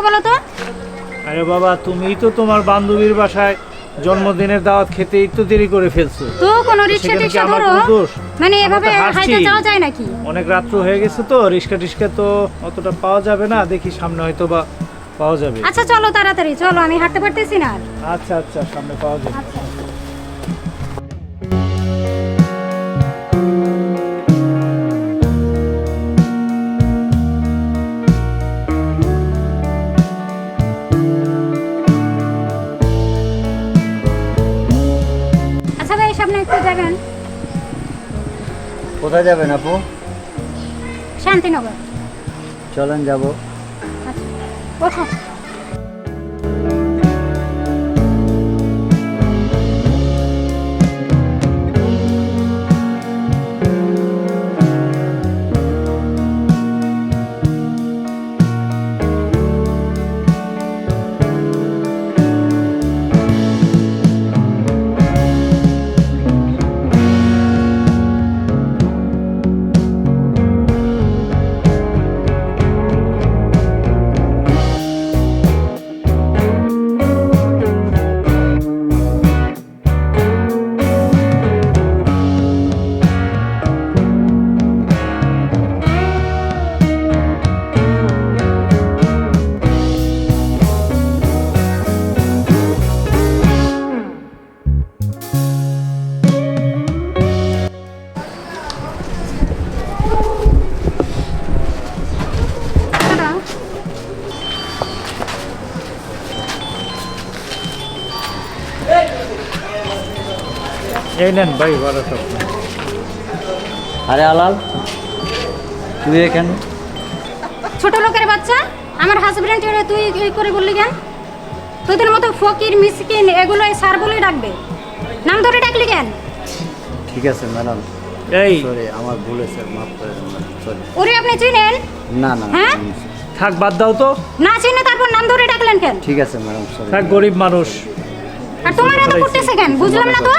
বলো তো? আরে বাবা, তুমিই তো তোমার বান্ধবীর বাসায় জন্মদিনের দাওয়াত খেতেই তো দেরি করে ফেলছো। তো কোন রিকশা সেখানে কি টিকশা আমার ধরো, কোনো দোষ? মানে আমরা এভাবে তো হাঁটছি। হাইটে যাওয়া যায় নাকি? অনেক রাত্র হয়ে গেছে তো, রিক্সা টিক্সা তো অতটা পাওয়া যাবে না, দেখি সামনে হয়তো বা পাওয়া যাবে। আচ্ছা চলো তাড়াতাড়ি চলো, আমি হাঁটতে পারতেছি না আর। আচ্ছা আচ্ছা, সামনে পাওয়া যাবে। আচ্ছা আচ্ছা ভাই, সামনে একটু যাবেন। কোথায় যাবেন আপু? শান্তিনগর। চলেন যাব। আচ্ছা ওঠো। দাঁড়াও। এই নেন ভাই ভাড়াটা। আরে আলাল, তুই এখানে? ছোট লোকের বাচ্চা, আমার হাজবেন্ডের তুই এই করে বললি কেন? তোদের মতো ফকির মিসকিন এগুলো স্যার বলে ডাকবে, নাম ধরে ডাকলি কেন? ঠিক আছে ম্যাডাম, এই সরি আমার ভুল হয়েছে, মাফ করে দেন ম্যাডাম, সরি। ওরে আপনি চিনেন? না না হ্যাঁ? থাক, বাদ দাও তো। না চিনে তারপর নাম ধরে ডাকলেন কেন? ঠিক আছে ম্যাডাম, সরি। থাক, গরিব মানুষ। আর তোমার এত করতেছে কেন বুঝলাম না তো।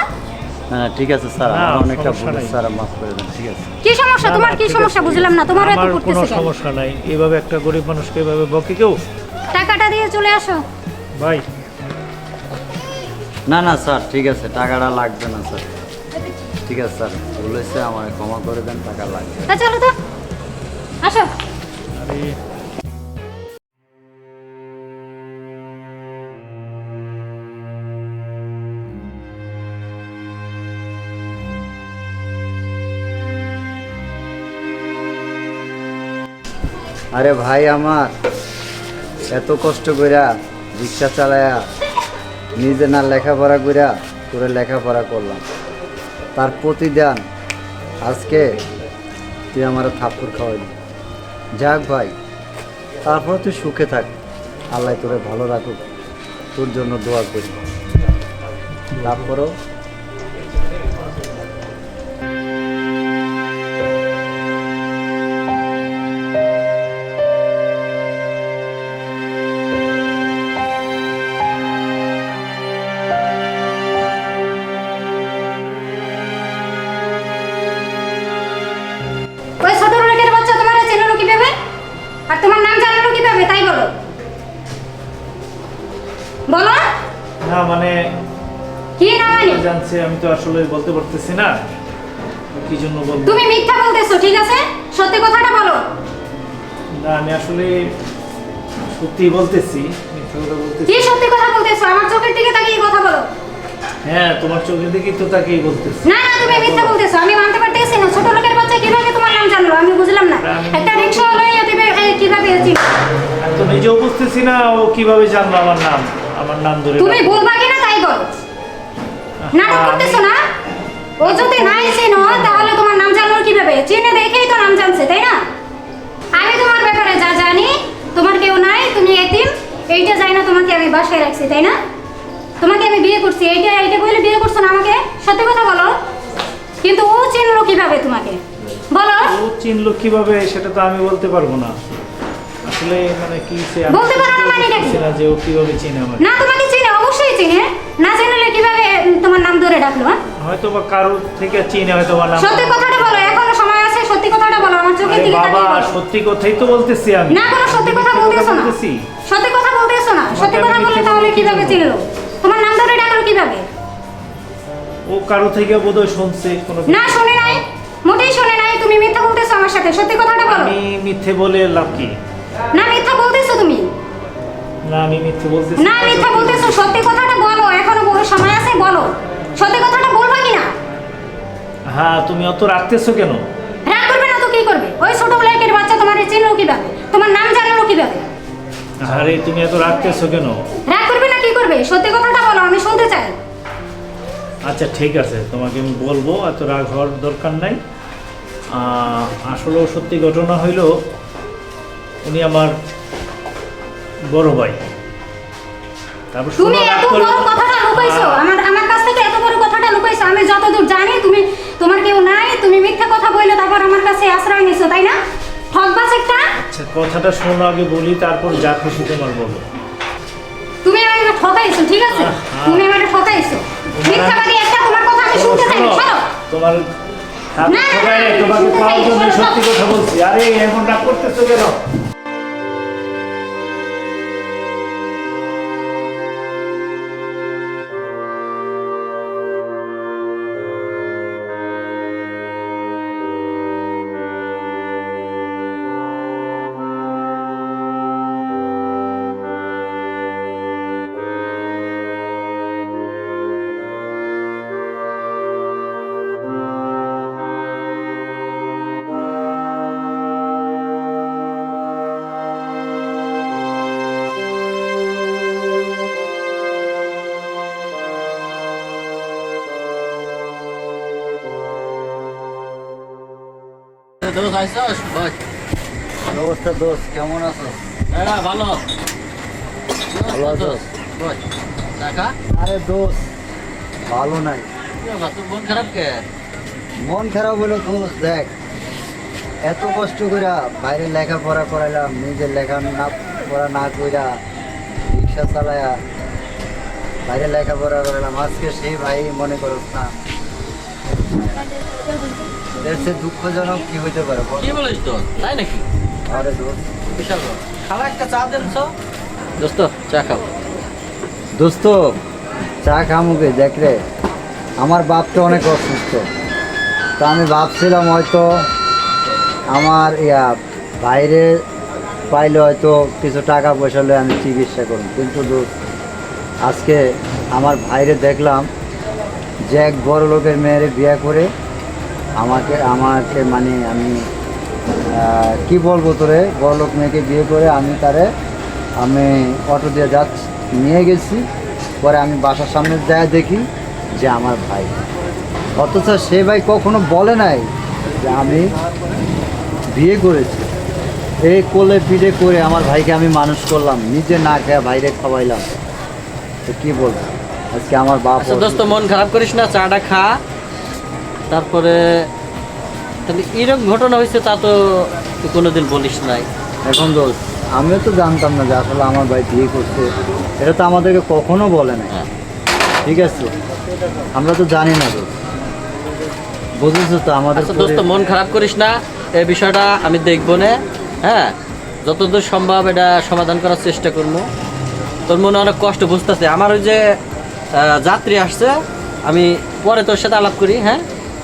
না না ঠিক আছে স্যার, না, আমার অনেকটা সমস্যা ভুল নাই। স্যার, মাফ করে দেন, ঠিক আছে। কি সমস্যা তোমার, কি ঠিক সমস্যা আছে, বুঝলাম না, তোমার এত আমার কোনো করতেছে কেন? সমস্যা নাই, এভাবে একটা গরিব মানুষকে এভাবে বকে কেউ? টাকাটা দিয়ে চলে আসো। ভাই না না স্যার, ঠিক আছে, টাকাটা লাগবে না স্যার। ঠিক আছে স্যার, ভুল হয়েছে, আমার ক্ষমা করে দেন, টাকা লাগবে। তা চলো তো, আসো। আরে আরে ভাই আমার, এত কষ্ট কইরা রিক্সা চালায়া নিজে না লেখাপড়া কইরা তোরে লেখাপড়া করলাম, তার প্রতিদান আজকে তুই আমার থাপ্পড় খাওয়াইলি। যাক ভাই, তারপর তুই সুখে থাক, আল্লাহ তোরে ভালো রাখুক, তোর জন্য দোয়া করি। তারপরও ওই ছোট লোকের বাচ্চা তোমার চেনালো কিভাবে, আর তোমার নাম জানালো কিভাবে তাই বলো। বলো না মানে কি না মানে? জানছে, আমি তো আসলে বলতে পারতেছি না কি জন্য বলবো। তুমি মিথ্যা বলতেছো, ঠিক আছে? সত্যি কথাটা বলো। না আমি আসলে সত্যি বলতেছি, মিথ্যা কথা বলতেছি। কি সত্যি কথা বলতেছো? আমার চোখের দিকে তাকিয়ে কথা বলো। হ্যাঁ, তোমার চোখের দিকেই তো তাকেই বলতেছি। না না, তুমি মিথ্যা বলতেছো, আমি মানতে পারতেছি না। ছোট লোকের বাচ্চা কিভাবে তোমার নাম জানলো আমি বুঝলাম না। একটা রিকশাওয়ালা দিবে কিভাবে চিনবে? আমি তো নিজেও বুঝতেছি না ও কিভাবে জানলো আমার নাম ধরে। তুমি বলবা কিনা তাই বলো। নাটক করতেছো না? ও যদি নাই চিনো তাহলে তোমার নাম জানলো কিভাবে? চিনে দেখেই তো নাম জানছে, তাই না? আমি তোমার ব্যাপারে যা জানি, তোমার কেউ নাই, তুমি এতিম, এইটা যাই না তোমাকে আমি বাসায় রাখছি, তাই না? তোমাকে আমি বিয়ে করছি, এইটা বলে বিয়ে করছো না আমাকে? সত্যি কথা বলো। কিন্তু ও চিনলো কিভাবে তোমাকে বলো? ও চিনলো কিভাবে সেটা তো আমি বলতে পারবো না। আসলে মানে কি সে বলতে পারো না মানে এটা কি? না যে ও কিভাবে চিনে আমাকে। না তোমাকে চিনে, অবশ্যই চিনে। না চিনলে কিভাবে তোমার নাম ধরে ডাকলো? হ্যাঁ, হয়তো বা কারোর থেকে চিনে, হয়তো বা নাম। সত্যি কথাটা বলো, এখনো সময় আছে, সত্যি কথাটা বলো, আমার চোখের আরে দিকে বাবা, তাকিয়ে বলো। সত্যি কথাই তো বলতেছি আমি। না কোনো সত্যি কথা মিথ্যে বলতেছো না। বলতেছি? সত্যি কথা বলতেছো না, সত্যি তোমাকে কথা আমি বললে মিথ্যে তাহলে বলতে কিভাবে কি চিনলো? তোমার নাম ধরে ডাকলো কিভাবে? ও কারো থেকে বোধহয় শুনছে কোনো না শুনে নাই, মোটেই শুনে নাই। তুমি মিথ্যা বলতেছো আমার সাথে, সত্যি কথাটা বলো। আমি মিথ্যে বলে লাভ কি? না মিথ্যা বলতেছো তুমি, না আমি মিথ্যে বলতেছি না মিথ্যা বলতেছো, সত্যি কথাটা বলো। এখনো বড় সময় আছে, বলো সত্যি কথাটা বলবা কিনা? হ্যাঁ, তুমি অত রাখতেছো কেন? রাগ করবে না তো কি করবে? ওই ছোট লাইকের বাচ্চা তোমার চিনলো কিভাবে? তোমার নাম জানলো কিভাবে? আরে তুমি এত রাখতেছো কেন? রাগ করবে না কি করবে? সত্যি কথাটা বলো, আমি শুনতে চাই। আচ্ছা ঠিক আছে, তোমাকে আমি বলবো, এত রাগ হওয়ার দরকার নাই। আসলেও সত্যি ঘটনা হইল, উনি আমার বড় ভাই। তারপর তুমি শোনো, রাগ এত করো বড় না। কথাটা লুকাইছো আমার কাছ থেকে, এত বড় কথাটা লুকাইছো। আমি যতদূর জানি তুমি, তোমার কেউ নাই, তুমি মিথ্যা কথা বললে তারপর আমার কাছে আশ্রয় নিছো, তাই না? ঠকবাজ একটা। আচ্ছা কথাটা শোনো আগে বলি, তারপর যা খুশি তোমার বলো। তুমি আমাকে ঠকাইছো, ঠিক আছে? তুমি আমাকে ঠকাইছো, মিথ্যাবাদী একটা। তোমার কথা আমি শুনতে চাই না, ছাড়ো। তোমার হাত না, না, ধরে না, তোমাকে শুনতে পাওয়ার চাই, জন্য ছাড়ো। সত্যি কথা বলছি। আরে এমন রাগ করতেছো কেন? দোস্ত আইসস বল। কি অবস্থা দোস্ত, কেমন আছো? হ্যাঁ ভালো। ভালো আছো? বল টাকা আরে দোস্ত ভালো নাই। কি বাবা তোর মন খারাপ কে? মন খারাপ হলো দোস্ত, দেখ এত কষ্ট কইরা বাইরে লেখাপড়া করাইলাম, নিজের লেখা না পড়া না কইরা রিক্সা চালায়া বাইরে লেখাপড়া করাইলাম। আজকে সেই ভাই মনে করো না, এর চেয়ে দুঃখজনক কি হইতে পারে বল? কি বলিস তো তাই নাকি? আরে দোস্ত, বিশাল বড়। খালা একটা চা দেন তো। দোস্ত চা খাও। দোস্ত চা খামুকে দেখ রে, আমার বাপটা অনেক অসুস্থ। তা আমি ভাবছিলাম হয়তো আমার বাইরে পাইলে হয়তো কিছু টাকা পয়সা হলে আমি চিকিৎসা করব, কিন্তু দোস্ত আজকে আমার ভাইরে দেখলাম যে এক বড় লোকের মেয়েরে বিয়ে করে আমাকে মানে আমি কি বলবো তোরে, বড় লোক মেয়েকে বিয়ে করে আমি অটো দিয়ে নিয়ে গেছি। পরে আমি বাসার সামনে যায় দেখি যে আমার ভাই, অথচ সে ভাই কখনো বলে নাই যে আমি বিয়ে করেছি। এই কোলে পিঠে করে আমার ভাইকে আমি মানুষ করলাম, নিজে না খেয়ে ভাইরে খাওয়াইলাম। তো কি বলবো, আজকে আমার বাপ আচ্ছা দোস্ত মন খারাপ করিস না, চাটা খা। তারপরে তাহলে এরকম ঘটনা হয়েছে তা তো তুই কোনোদিন বলিস নাই। এখন দোস্ত আমিও তো জানতাম না যে আসলে আমার ভাই বিয়ে করছে, এটা তো আমাদেরকে কখনো বলে না। হ্যাঁ। ঠিক আছে, আমরা তো জানি না দোস্ত, বুঝেছো তো আমাদের আচ্ছা দোস্ত মন খারাপ করিস না, এই বিষয়টা আমি দেখবো না। হ্যাঁ, যতদূর সম্ভব এটা সমাধান করার চেষ্টা করবো। তোর মনে অনেক কষ্ট বুঝতেছে। আমার ওই যে যাত্রী আসছে, আমি পরে তোর সাথে আলাপ করি। হ্যাঁ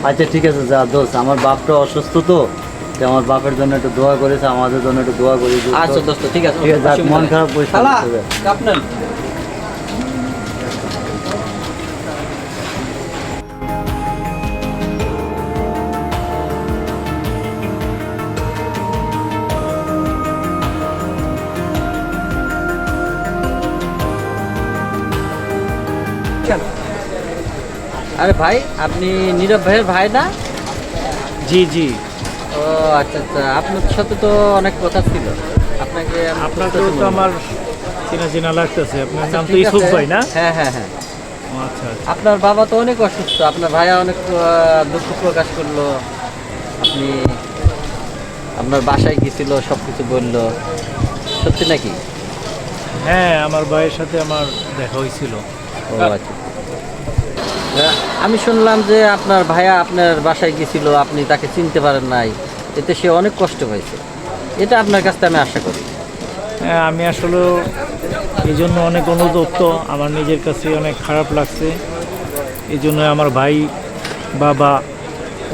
আচ্ছা ঠিক আছে, যা দোস্ত, আমার বাপটা অসুস্থ তো, তো আমার বাপের জন্য একটু দোয়া করেছে, আমাদের জন্য একটু দোয়া করি দোস্ত। আচ্ছা দোস্ত ঠিক আছে। ঠিক আছে, যাক, মন খারাপ করিস না, খালা, ঠিক আছে। কাপ নেন। আরে ভাই, আপনি নীরব ভাইয়ের ভাই না? জি জি, ও আচ্ছা আচ্ছা, আপনার সাথে তো অনেক কথা ছিল। আপনাকে আমি আপনাকেও বুঝতেছি তো মনে হয়। আমার চেনা চেনা লাগতেছে। আপনার আচ্ছা, নাম তো ঠিক ইসুফ আছে। ভাই না? হ্যাঁ হ্যাঁ হ্যাঁ। ও, আচ্ছা আচ্ছা। আপনার বাবা তো অনেক অসুস্থ, আপনার ভাইয়া অনেক দুঃখ প্রকাশ করলো। আপনি আপনার বাসায় গেছিল, সব কিছু বললো, সত্যি নাকি? হ্যাঁ, আমার ভাইয়ের সাথে আমার দেখা হয়েছিল। ও আচ্ছা। আমি শুনলাম যে আপনার ভাইয়া আপনার বাসায় গেছিল, আপনি তাকে চিনতে পারেন নাই, এতে সে অনেক কষ্ট হয়েছে। এটা আপনার কাছ থেকে আমি আশা করি। হ্যাঁ, আমি আসলে এই জন্য অনেক অনুতপ্ত, আমার নিজের কাছে অনেক খারাপ লাগছে। এই জন্য আমার ভাই বাবা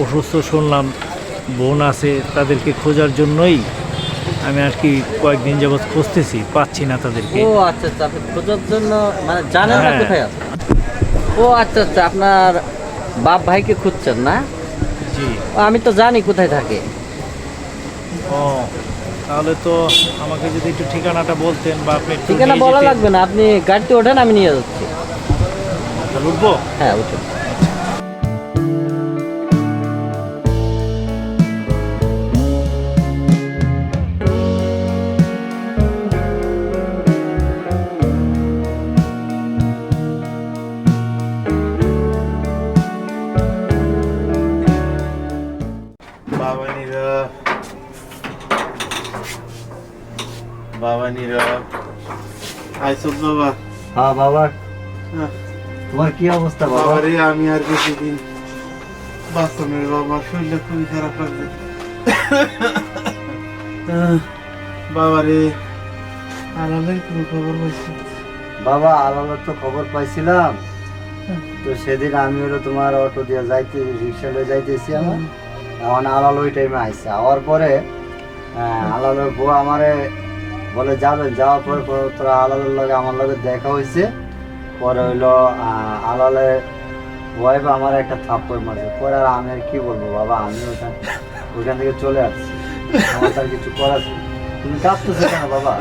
অসুস্থ শুনলাম, বোন আছে, তাদেরকে খোঁজার জন্যই আমি আর কি কয়েকদিন যাবৎ খুঁজতেছি, পাচ্ছি না তাদেরকে। ও আচ্ছা আচ্ছা, আপনি খোঁজার জন্য মানে জানেন না হ্যাঁ। কোথায় আছে? ও আচ্ছা আচ্ছা, আপনার বাপ ভাইকে খুঁজছেন না? জি। ও, আমি তো জানি কোথায় থাকে। ও, তাহলে তো আমাকে যদি একটু ঠিকানাটা বলতেন বা আপনি একটু ঠিকানা নিয়ে বলা যেতেন। লাগবে না, আপনি গাড়িতে ওঠেন, আমি নিয়ে যাচ্ছি। তাহলে উঠবো? হ্যাঁ উঠুন। বাবা নীরব, বাবা নীরব, আইসব বাবা। হ্যাঁ বাবা, আহ, তোমার কি অবস্থা বাবা? বাবা রে, আমি আর বেশি দিন বাঁচনের বাবা, শরীরটা খুবই খারাপ লাগছে। বাবা রে, আরামের কোনো খবর পাইছি? বাবা আলাদার তো খবর পাইছিলাম, তো সেদিন আমি হলো তোমার অটো দিয়ে যাইতে, রিক্সা লয়ে যাইতেছি আমার, এখন আলাল ওই টাইমে আইসে। আওয়ার পরে আলালের বউ আমারে বলে যাবেন, যাওয়ার পরে তোরা আলালের লগে আমার লগে দেখা হয়েছে। পরে হইলো আলালে ওয়াইফ আমার একটা থাপ্পড় মারছে। পরে আর আমি আর কি বলবো বাবা, আমি ওইখান থেকে চলে আসছি, আমার তার কিছু করার নেই। তুমি কাঁদতেছো কেন বাবা?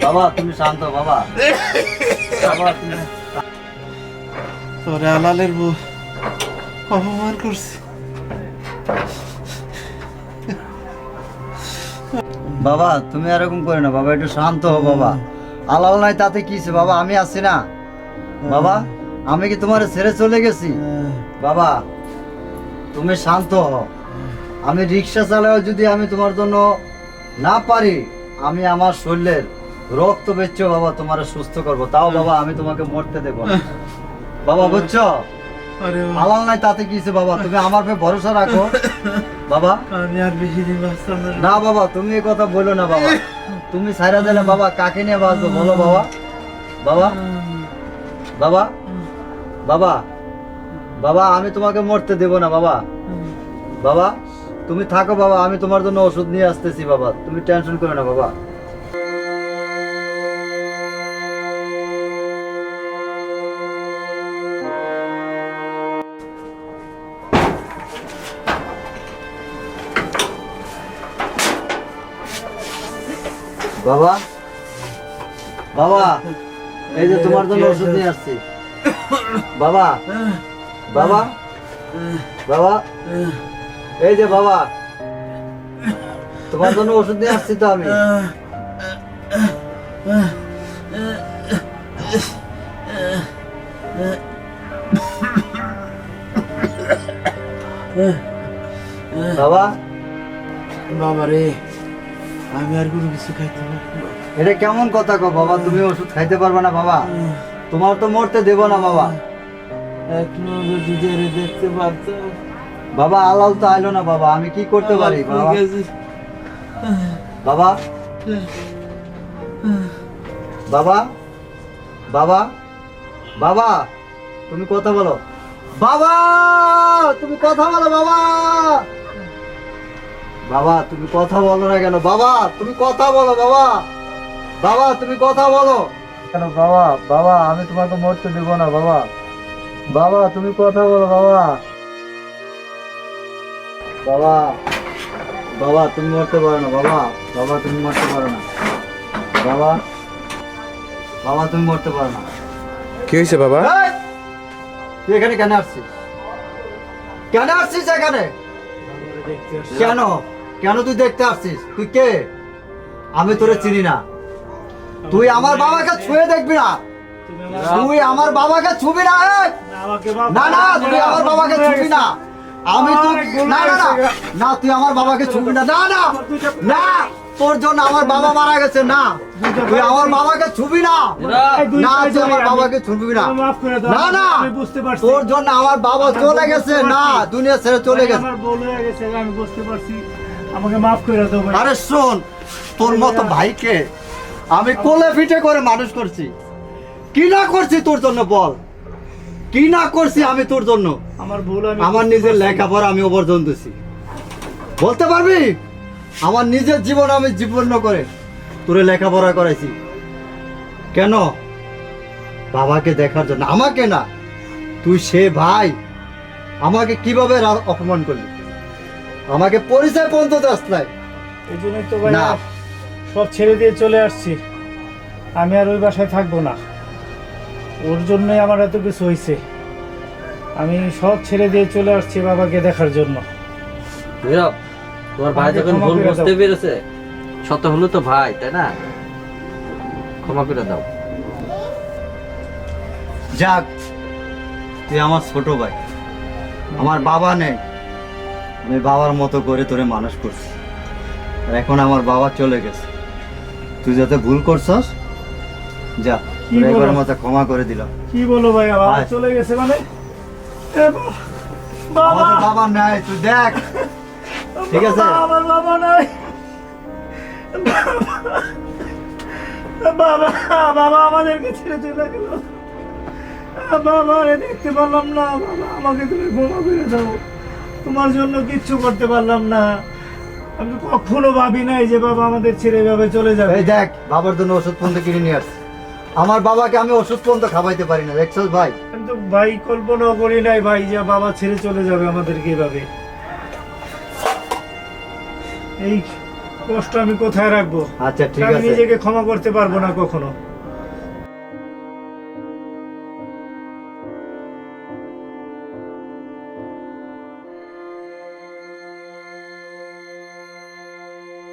বাবা তুমি শান্ত বাবা, বাবা তুমি তোরে আলালের বউ অপমান করছে। বাবা তুমি এরকম করে না বাবা, একটু শান্ত হও বাবা। আলাল নাই তাতে কি হইছে বাবা, আমি আছি না বাবা, আমি কি তোমার ছেড়ে চলে গেছি? বাবা তুমি শান্ত হও। আমি রিক্সা চালাও যদি আমি তোমার জন্য না পারি, আমি আমার শরীরের রক্ত বেচছো বাবা তোমার সুস্থ করব, তাও বাবা আমি তোমাকে মরতে দেবো না বাবা, বুঝছো? আরে বাবা, আলাল নাই তাতে কি হইছে বাবা, তুমি আমার উপরে ভরসা রাখো বাবা। আমি আর বেশি দিন বাঁচতাম না। না বাবা তুমি এই কথা বলো না বাবা, তুমি ছাইরা দিলে বাবা কাকে নিয়ে বাঁচবো বলো বাবা? বাবা বাবা বাবা বাবা আমি তোমাকে মরতে দেব না বাবা। বাবা তুমি থাকো বাবা, আমি তোমার জন্য ওষুধ নিয়ে আসতেছি বাবা, তুমি টেনশন করো না বাবা। বাবা বাবা এই যে তোমার জন্য ওষুধ নিয়ে আসছি বাবা। বাবা বাবা এই যে বাবা, তোমার জন্য ওষুধ নিয়ে আসছি তো আমি। বাবা বাবা রে, আমি আর কোনো কিছু খাইতে পারবো না। এটা কেমন কথা কো বাবা, তুমি ওষুধ খাইতে পারবে না বাবা? তোমার তো মরতে দেব না বাবা। এখনো যদি জেরে দেখতে পারতাম। বাবা আলাল তো আইলো না বাবা, আমি কি করতে পারি বাবা? বাবা বাবা বাবা বাবা তুমি কথা বলো বাবা, তুমি কথা বলো বাবা। বাবা তুমি কথা বলো না কেন বাবা? তুমি কথা বলো বাবা। বাবা তুমি কথা বলো কেন বাবা? বাবা আমি তোমাকে মরতে দেব না বাবা। বাবা তুমি কথা বলো বাবা। বাবা বাবা তুমি মরতে পারো না বাবা। বাবা তুমি মরতে পারো না বাবা। বাবা তুমি মরতে পারো না। কি হয়েছে বাবা? এই! তুই এখানে কেন আসছিস? কেন আসছিস এখানে? কেন কেন তুই দেখতে আসছিস? তুই কে? আমি তোরে চিনি না। তুই আমার বাবাকে ছুঁয়ে দেখবি না। তুই আমার বাবাকে ছুবি না। এই! না না তুই আমার বাবাকে ছুবি না। আমি তো না না না না তুই আমার বাবাকে ছুবি না। না না না তোর জন্য আমার বাবা মারা গেছে। না তুই আমার বাবাকে ছুবি না। না তুই আমার বাবাকে ছুবি না। না না তোর জন্য আমার বাবা চলে গেছে। না দুনিয়া ছেড়ে চলে গেছে। আমার ভুল হয়ে গেছে, আমি বুঝতে পারছি। আমাকে মাফ করে দাও ভাই। আরে শোন, তোর মতো ভাইকে আমি কোলে পিঠে করে মানুষ করছি। কি না করছি তোর জন্য বল, কি না করছি আমি তোর জন্য? আমার ভুল, আমি আমার নিজের লেখাপড়া আমি অবর্জন দিছি, বলতে পারবি? আমার নিজের জীবন আমি জীবন করে তোরে লেখাপড়া করাইছি। কেন? বাবাকে দেখার জন্য, আমাকে না। তুই সে ভাই, আমাকে কিভাবে অপমান করলি? আমাকে পরিচয় পর্যন্ত দাস নাই। এই জন্যই তো ভাই না। সব ছেড়ে দিয়ে চলে আসছি। আমি আর ওই বাসায় থাকবো না, ওর জন্যই আমার এত কিছু হয়েছে। আমি সব ছেড়ে দিয়ে চলে আসছি বাবাকে দেখার জন্য। নীরব, তোমার ভাই আমাকে যখন ক্ষমা ভুল করে দাও। বুঝতে পেরেছে, শত হলো তো ভাই, তাই না? ক্ষমা করে দাও। যাক, তুই আমার ছোট ভাই, আমার বাবা নেই, আমি বাবার মতো করে তোরে মানুষ করছি। আর এখন আমার বাবা চলে গেছে, তুই যাতে ভুল করছস, যা, কি তোর একবার বলো? মতো ক্ষমা করে দিলাম। কি বলো ভাই, আবার ভাই। চলে গেছে মানে? এ বাবা, আমাদের বাবা নাই, তুই দেখ। ঠিক আছে? বাবা, আমার বাবা নাই। বাবা, বাবা আমাদেরকে ছেড়ে চলে গেল। বাবা রে দেখতে পারলাম না। বাবা, আমাকে তুমি ক্ষমা করে দাও। তোমার জন্য কিচ্ছু করতে পারলাম না। আমি কখনো ভাবি নাই যে বাবা আমাদের ছেড়ে এভাবে চলে যাবে। এই দেখ, বাবার জন্য ওষুধ পর্যন্ত কিনে নিয়ে আসছি। আমার বাবাকে আমি ওষুধ পর্যন্ত খাওয়াইতে পারি না, দেখছস ভাই? কিন্তু ভাই কল্পনাও করি নাই ভাই যে বাবা ছেড়ে চলে যাবে আমাদেরকে এভাবে। এই কষ্ট আমি কোথায় রাখবো? আচ্ছা ঠিক আমি আছে, নিজেকে ক্ষমা করতে পারবো না কখনো।